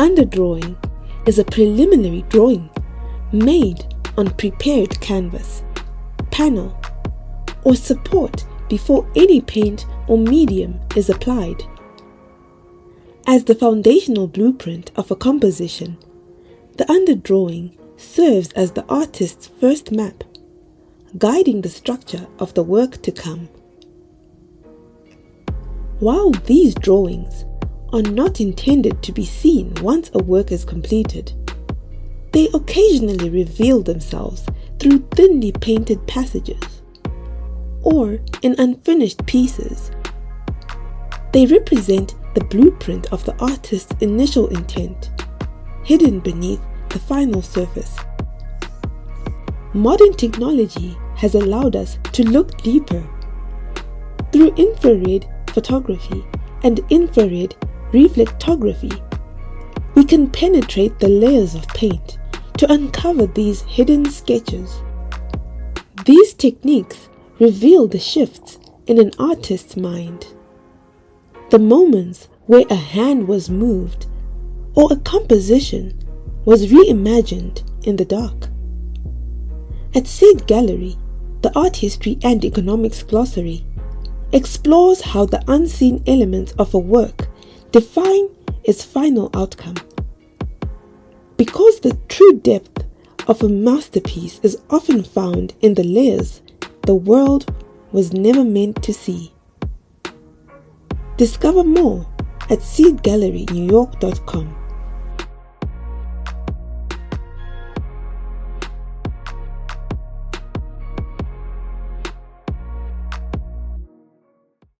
underdrawing is a preliminary drawing made on prepared canvas, panel, or support before any paint or medium is applied. As the foundational blueprint of a composition, the underdrawing serves as the artist's first map, guiding the structure of the work to come. While these drawings are not intended to be seen once a work is completed, they occasionally reveal themselves through thinly painted passages or in unfinished pieces. They represent the blueprint of the artist's initial intent, hidden beneath the final surface. Modern technology has allowed us to look deeper. Through infrared photography and infrared reflectography, we can penetrate the layers of paint to uncover these hidden sketches. These techniques reveal the shifts in an artist's mind, the moments where a hand was moved or a composition was reimagined in the dark. At Seed Gallery, the Art History and Economics Glossary explores how the unseen elements of a work define its final outcome. Because the true depth of a masterpiece is often found in the layers the world was never meant to see. Discover more at seedgallerynewyork.com.